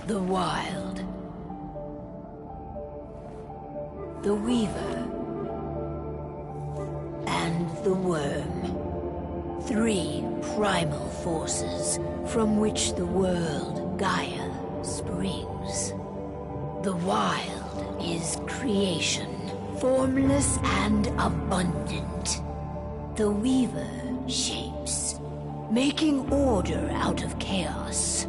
The Wild. The Weaver. And the Worm. 3 primal forces from which the world, Gaia, springs. The Wild is creation, formless and abundant. The Weaver shapes, making order out of chaos.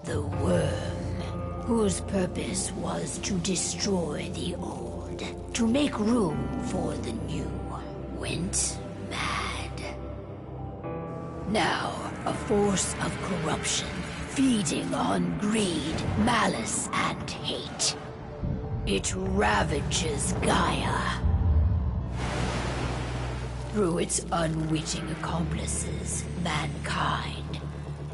The Worm, whose purpose was to destroy the old, to make room for the new, went mad. Now, a force of corruption, feeding on greed, malice, and hate. It ravages Gaia. Through its unwitting accomplices, mankind,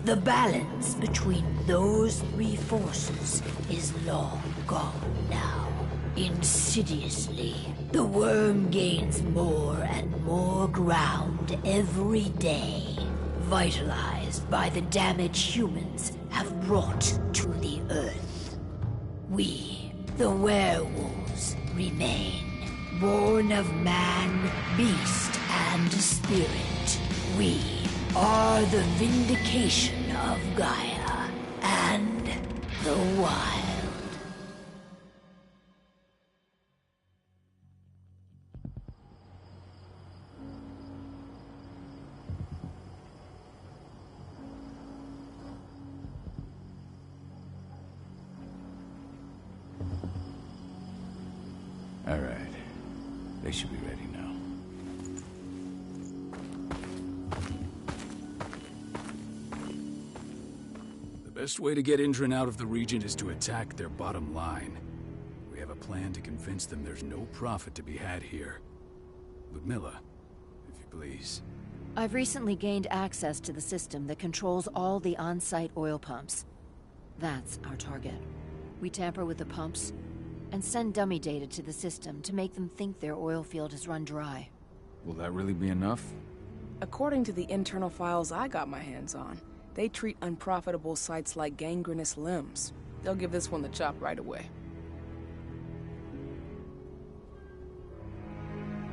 the balance between those 3 forces is long gone now. Insidiously, the Worm gains more and more ground every day, vitalized by the damage humans have brought to the Earth. We, the werewolves, remain, born of man, beast, and spirit. We are the vindication of Gaia and the Wild. All right. They should be ready now. The best way to get Indran out of the region is to attack their bottom line. We have a plan to convince them there's no profit to be had here. Ludmilla, if you please. I've recently gained access to the system that controls all the on-site oil pumps. That's our target. We tamper with the pumps and send dummy data to the system to make them think their oil field has run dry. Will that really be enough? According to the internal files I got my hands on, they treat unprofitable sites like gangrenous limbs. They'll give this one the chop right away.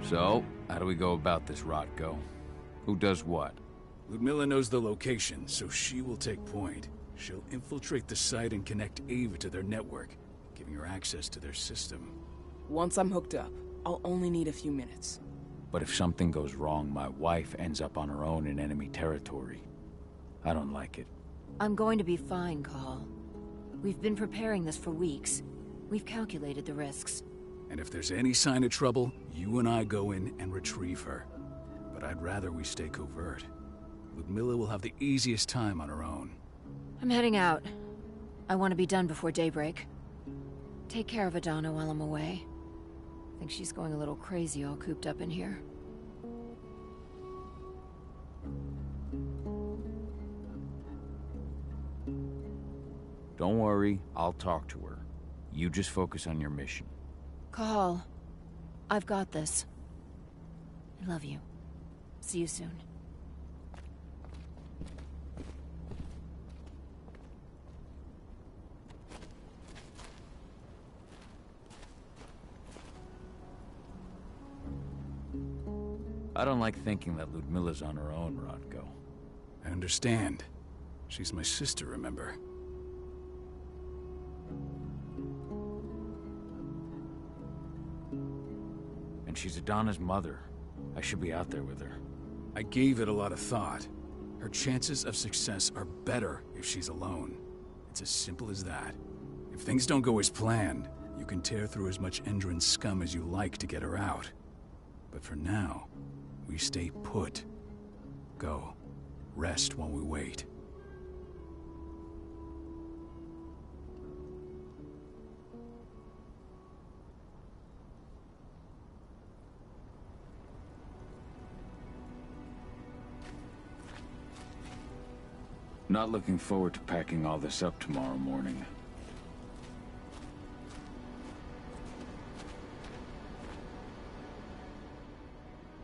So, how do we go about this, Rotko? Who does what? Ludmilla knows the location, so she will take point. She'll infiltrate the site and connect Ava to their network, giving her access to their system. Once I'm hooked up, I'll only need a few minutes. But if something goes wrong, my wife ends up on her own in enemy territory. I don't like it. I'm going to be fine, Call. We've been preparing this for weeks. We've calculated the risks. And if there's any sign of trouble, you and I go in and retrieve her. But I'd rather we stay covert. Ludmilla will have the easiest time on her own. I'm heading out. I want to be done before daybreak. Take care of Adana while I'm away. I think she's going a little crazy all cooped up in here. Don't worry, I'll talk to her. You just focus on your mission. Call. I've got this. I love you. See you soon. I don't like thinking that Ludmilla's on her own, Rodko. I understand. She's my sister, remember? And she's Adana's mother. I should be out there with her. I gave it a lot of thought. Her chances of success are better if she's alone. It's as simple as that. If things don't go as planned, you can tear through as much Endron scum as you like to get her out. But for now, we stay put. Go. Rest while we wait. Not looking forward to packing all this up tomorrow morning.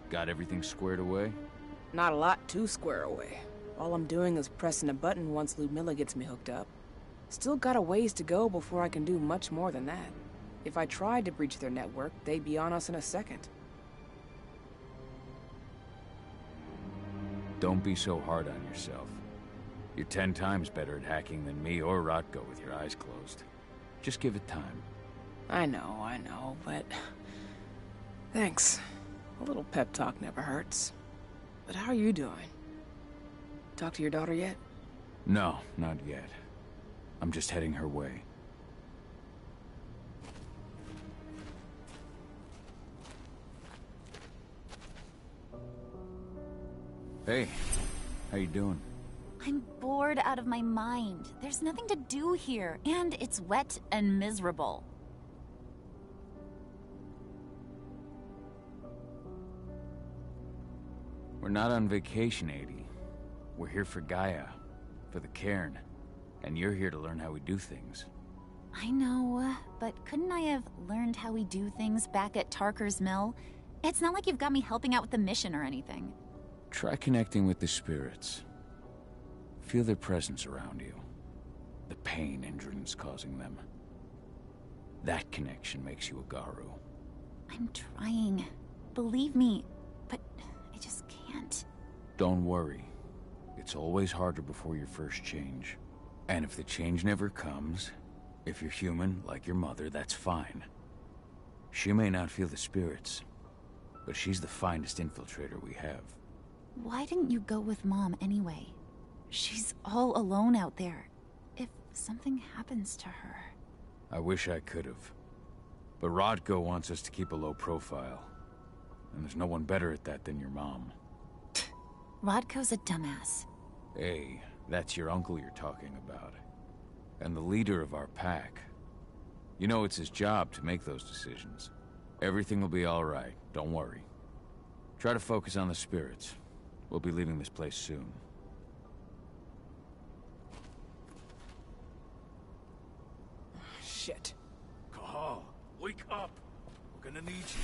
Got everything squared away? Not a lot to square away. All I'm doing is pressing a button once Ludmilla gets me hooked up. Still got a ways to go before I can do much more than that. If I tried to breach their network, they'd be on us in a second. Don't be so hard on yourself. You're 10 times better at hacking than me or Rotko with your eyes closed. Just give it time. I know, but... Thanks. A little pep talk never hurts. But how are you doing? Talk to your daughter yet? No, not yet. I'm just heading her way. Hey, how you doing? I'm bored out of my mind. There's nothing to do here, and it's wet and miserable. We're not on vacation, Adie. We're here for Gaia, for the cairn, and you're here to learn how we do things. I know, but couldn't I have learned how we do things back at Tarker's Mill? It's not like you've got me helping out with the mission or anything. Try connecting with the spirits. Feel their presence around you. The pain Endron's causing them. That connection makes you a Garu. I'm trying. Believe me, but I just can't. Don't worry. It's always harder before your first change. And if the change never comes, if you're human, like your mother, that's fine. She may not feel the spirits, but she's the finest infiltrator we have. Why didn't you go with Mom anyway? She's all alone out there. If something happens to her... I wish I could've. But Rodko wants us to keep a low profile. And there's no one better at that than your mom. Rodko's a dumbass. Hey, that's your uncle you're talking about. And the leader of our pack. You know it's his job to make those decisions. Everything will be all right, don't worry. Try to focus on the spirits. We'll be leaving this place soon. Shit. Cahal, wake up! We're gonna need you.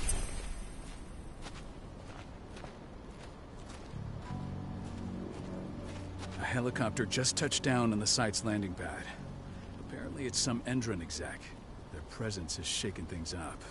A helicopter just touched down on the site's landing pad. Apparently it's some Endron exec. Their presence has shaken things up.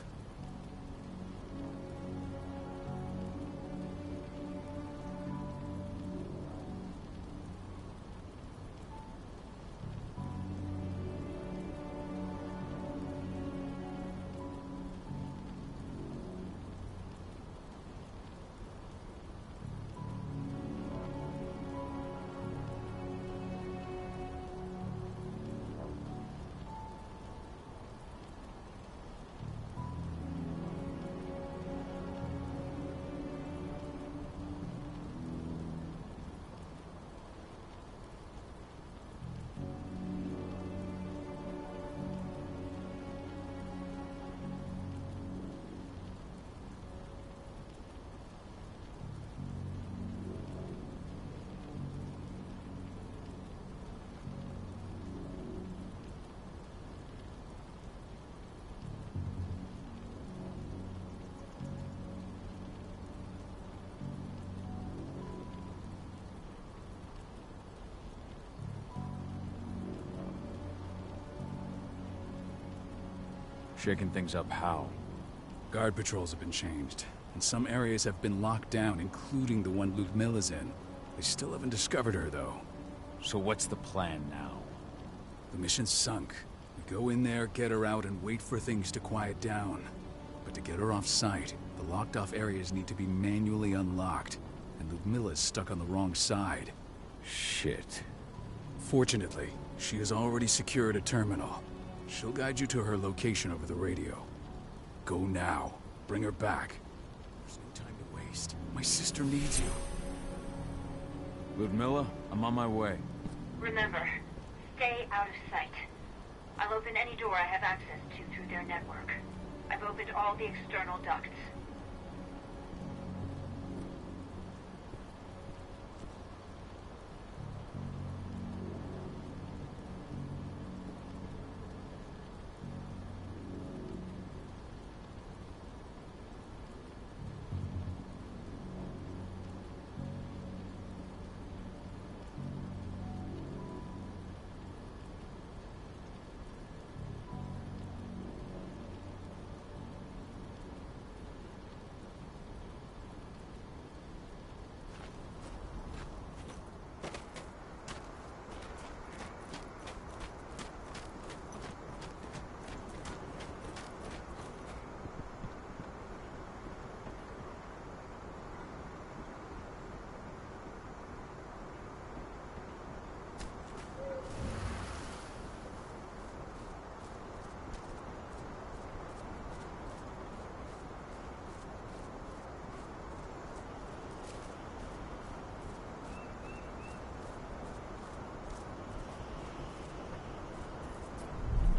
Shaking things up how? Guard patrols have been changed, and some areas have been locked down, including the one Ludmilla's in. They still haven't discovered her, though. So what's the plan now? The mission's sunk. We go in there, get her out, and wait for things to quiet down. But to get her off-site, the locked-off areas need to be manually unlocked, and Ludmilla's stuck on the wrong side. Shit. Fortunately, she has already secured a terminal. She'll guide you to her location over the radio. Go now. Bring her back. There's no time to waste. My sister needs you. Ludmilla, I'm on my way. Remember, stay out of sight. I'll open any door I have access to through their network. I've opened all the external ducts.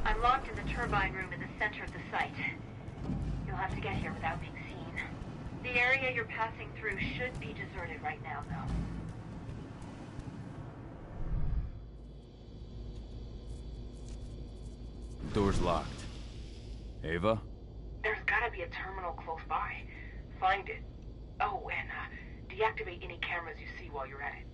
I'm locked in the turbine room in the center of the site. You'll have to get here without being seen. The area you're passing through should be deserted right now, though. Door's locked. Ava? There's gotta be a terminal close by. Find it. Oh, and deactivate any cameras you see while you're at it.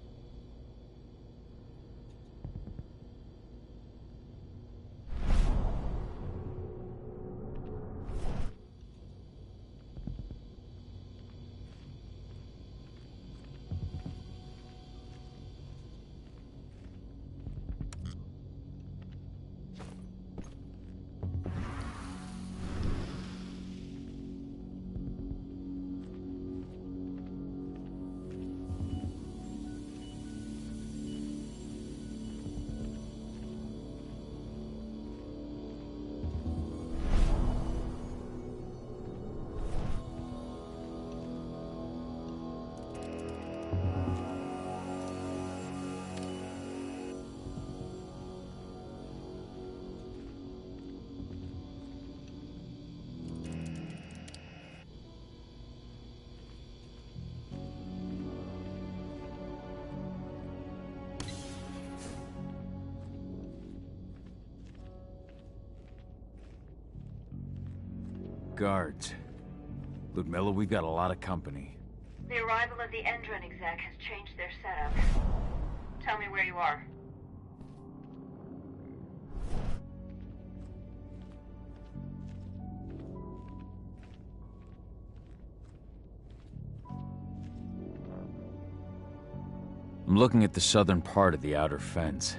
Guards. Ludmilla, we've got a lot of company. The arrival of the Endron exec has changed their setup. Tell me where you are. I'm looking at the southern part of the outer fence.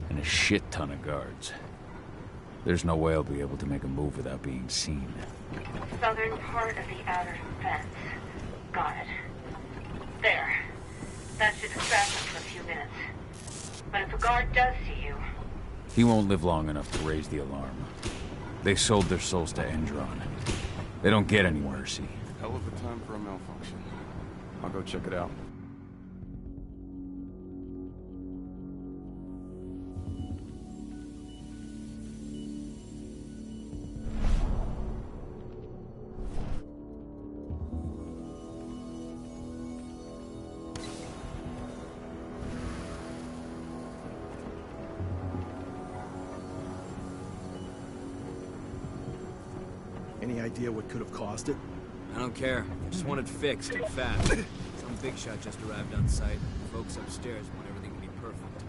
And a shit ton of guards. There's no way I'll be able to make a move without being seen. Southern part of the outer fence. Got it. There. That should distract them for a few minutes. But if a guard does see you... He won't live long enough to raise the alarm. They sold their souls to Endron. They don't get any mercy. Hell of a time for a malfunction. I'll go check it out. Any idea what could have caused it? I don't care. I just want it fixed and fast. Some big shot just arrived on site. Folks upstairs want everything to be perfect.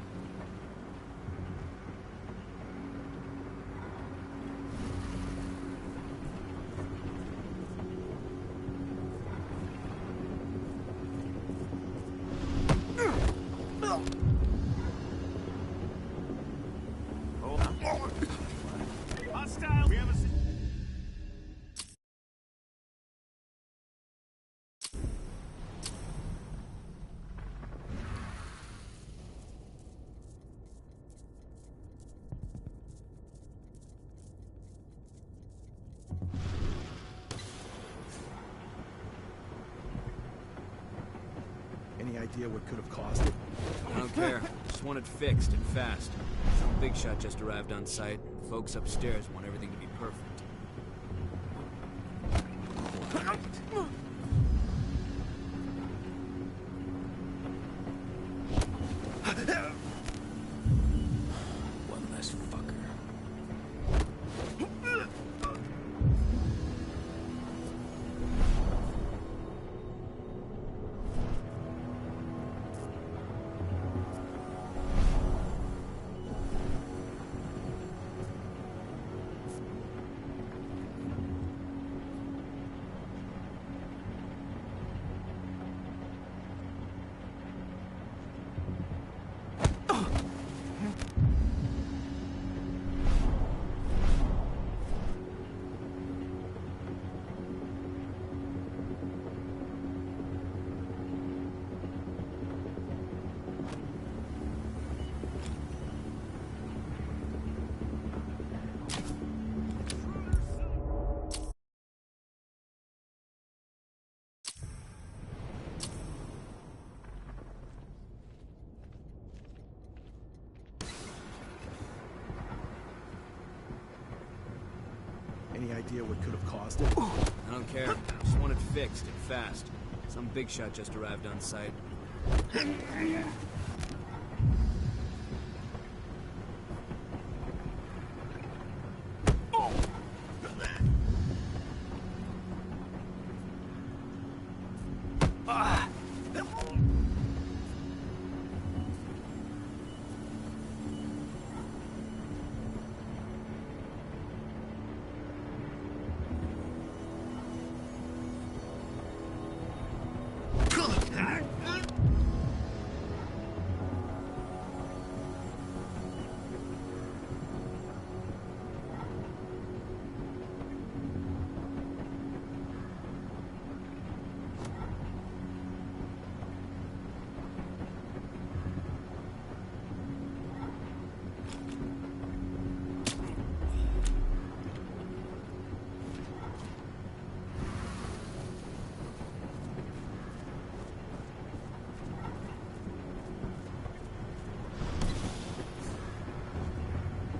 idea what could have caused it? I don't care. Just want it fixed and fast. Some big shot just arrived on site. Folks upstairs want everything to be perfect. One less fucker. Any idea what could have caused it? I don't care. Just want it fixed and fast. Some big shot just arrived on site.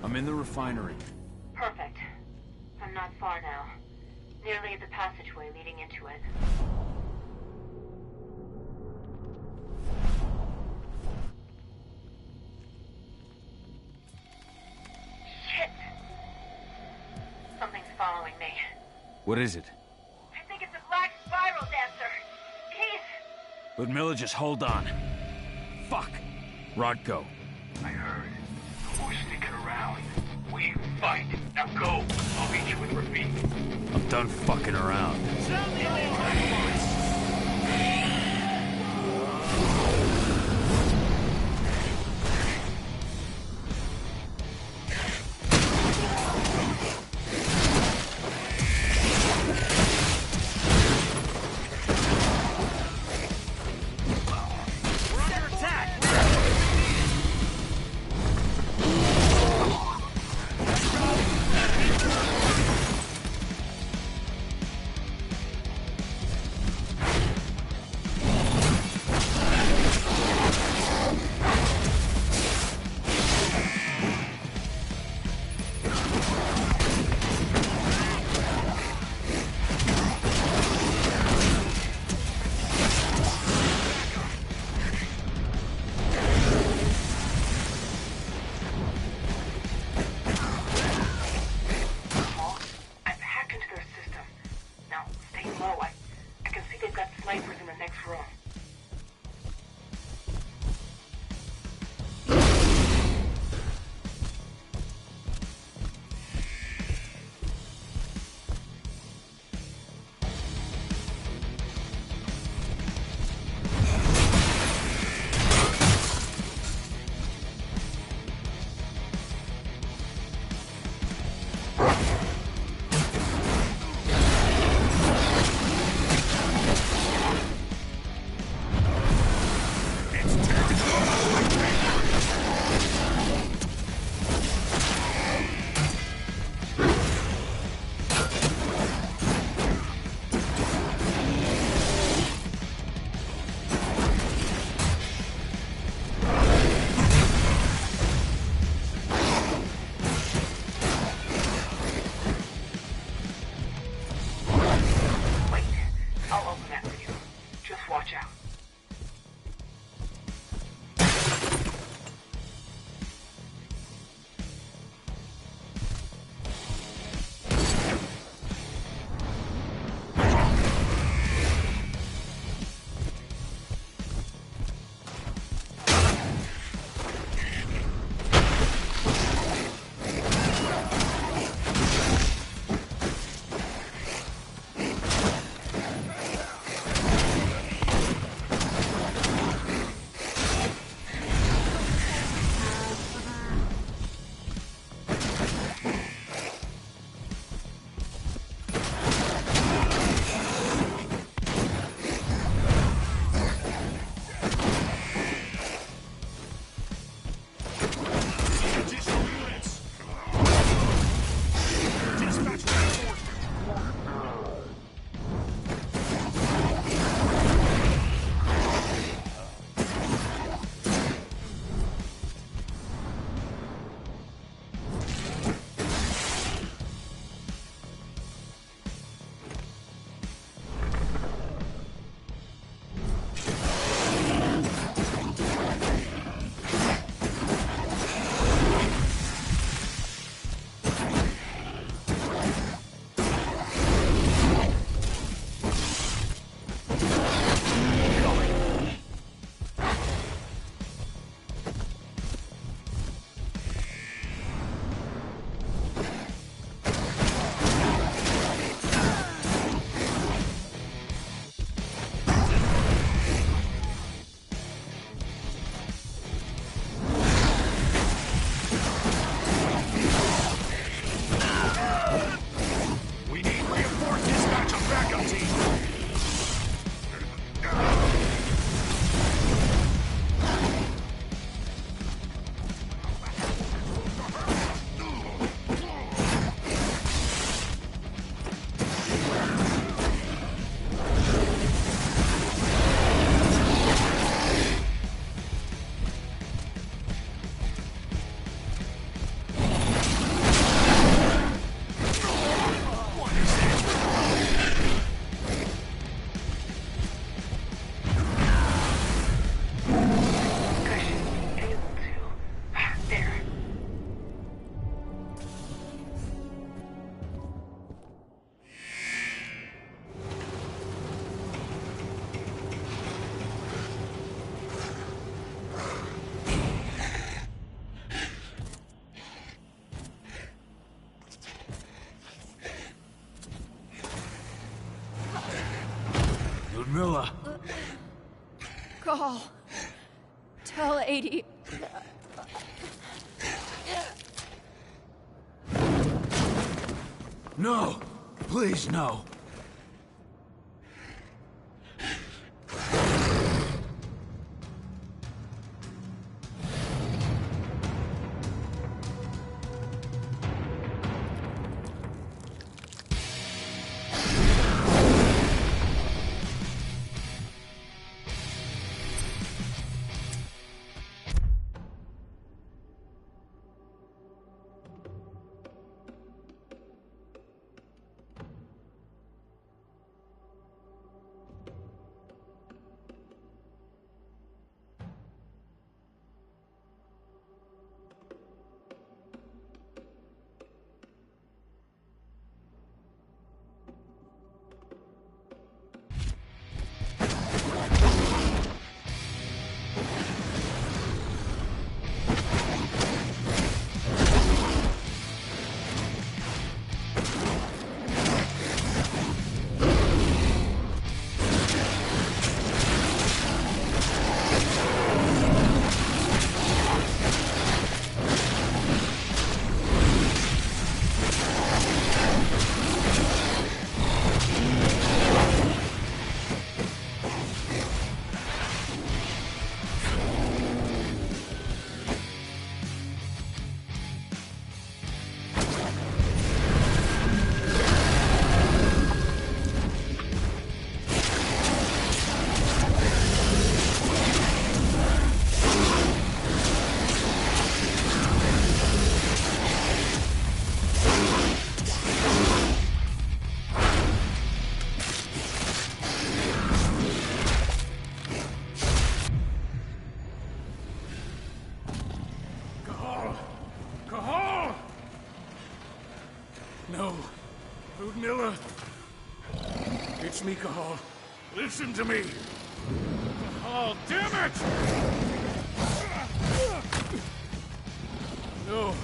I'm in the refinery. Perfect. I'm not far now. Nearly at the passageway leading into it. Shit! Something's following me. What is it? I think it's a black spiral dancer. He's... Ludmilla, just hold on. Fuck. Rodko. I heard. No more sneaking around. We fight. Now go. I'll meet you with Rafik. I'm done fucking around. Milla! Call. Tell 80. No! Please, no! No. Ludmilla. It's me, Cahal. Listen to me. Cahal, damn it! No.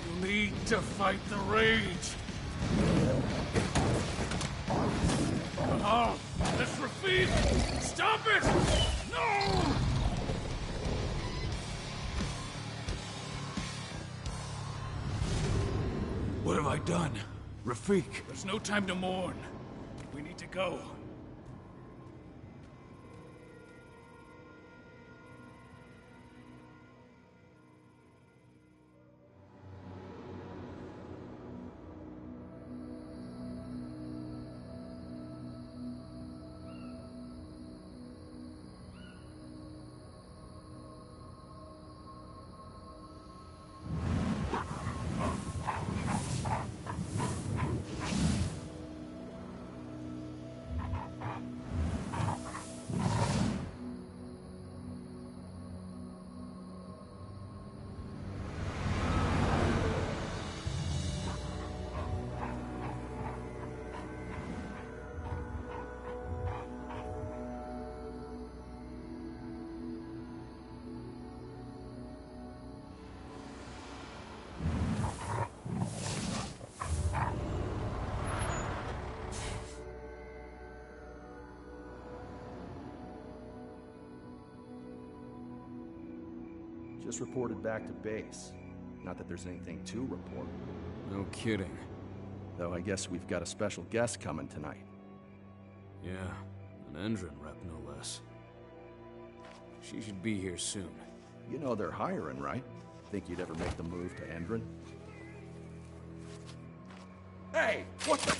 You need to fight the rage. Cahal, this Rafid! Stop it! No! What have I done? Rafik. There's no time to mourn. We need to go. Just reported back to base. Not that there's anything to report. No kidding. Though I guess we've got a special guest coming tonight. Yeah, an Endron rep, no less. She should be here soon. You know they're hiring, right? Think you'd ever make the move to Endron? Hey! What the...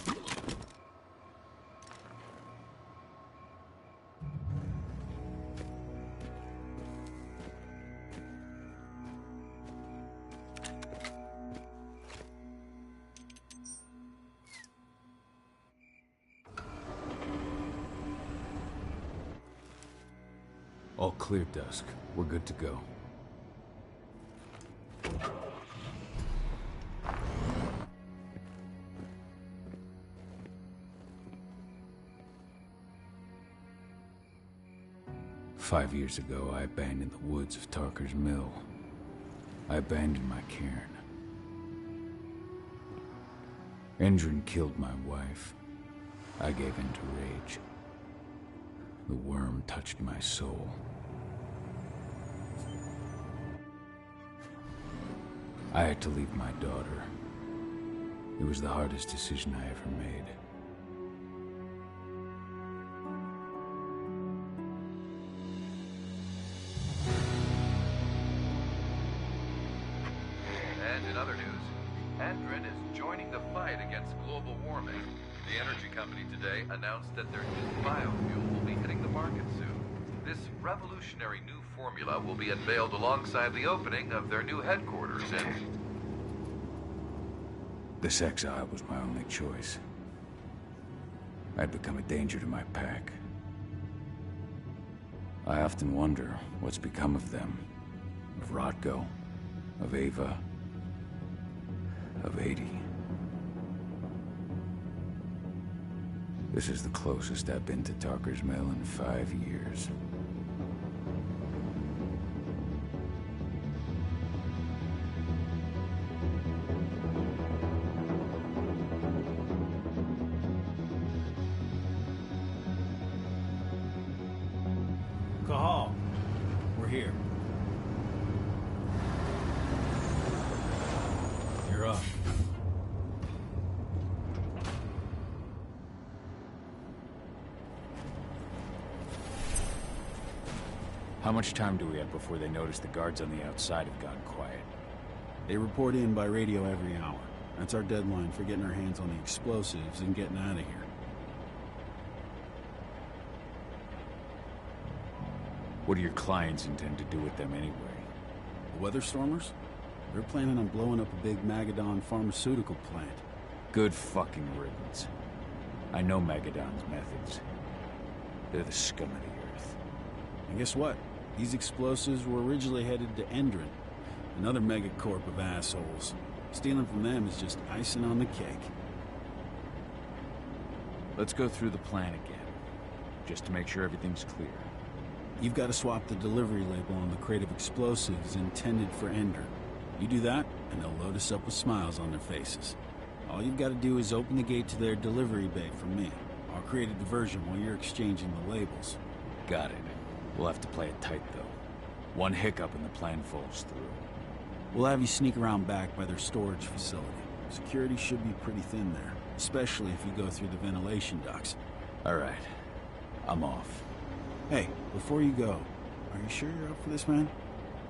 All clear, Dusk. We're good to go. "5 years ago, I abandoned the woods of Tarker's Mill. I abandoned my cairn. Endron killed my wife. I gave in to rage. The worm touched my soul. I had to leave my daughter. It was the hardest decision I ever made. And in other news, Endrin is joining the fight against global warming. The energy company today announced that their new biofuel will be hitting the market soon. This revolutionary new formula will be unveiled alongside the opening of their new headquarters in... This exile was my only choice. I'd become a danger to my pack. I often wonder what's become of them. Of Rotko, of Ava, of 80. This is the closest I've been to Tarker's Mill in 5 years. Cahal, we're here. You're up. How much time do we have before they notice the guards on the outside have gone quiet? They report in by radio every hour. That's our deadline for getting our hands on the explosives and getting out of here. What do your clients intend to do with them anyway? The Weatherstormers? They're planning on blowing up a big Magadon pharmaceutical plant. Good fucking riddance. I know Magadon's methods. They're the scum of the earth. And guess what? These explosives were originally headed to Endrin, another megacorp of assholes. Stealing from them is just icing on the cake. Let's go through the plan again, just to make sure everything's clear. You've got to swap the delivery label on the crate of explosives intended for Endrin. You do that, and they'll load us up with smiles on their faces. All you've got to do is open the gate to their delivery bay for me. I'll create a diversion while you're exchanging the labels. Got it. We'll have to play it tight, though. One hiccup and the plan falls through. We'll have you sneak around back by their storage facility. Security should be pretty thin there, especially if you go through the ventilation ducts. All right. I'm off. Hey, before you go, are you sure you're up for this, man?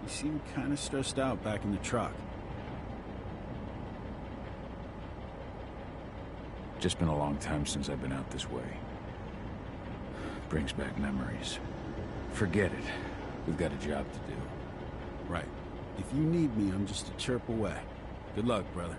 You seem kind of stressed out back in the truck. Just been a long time since I've been out this way. Brings back memories. Forget it. We've got a job to do. Right. If you need me, I'm just a chirp away. Good luck, brother.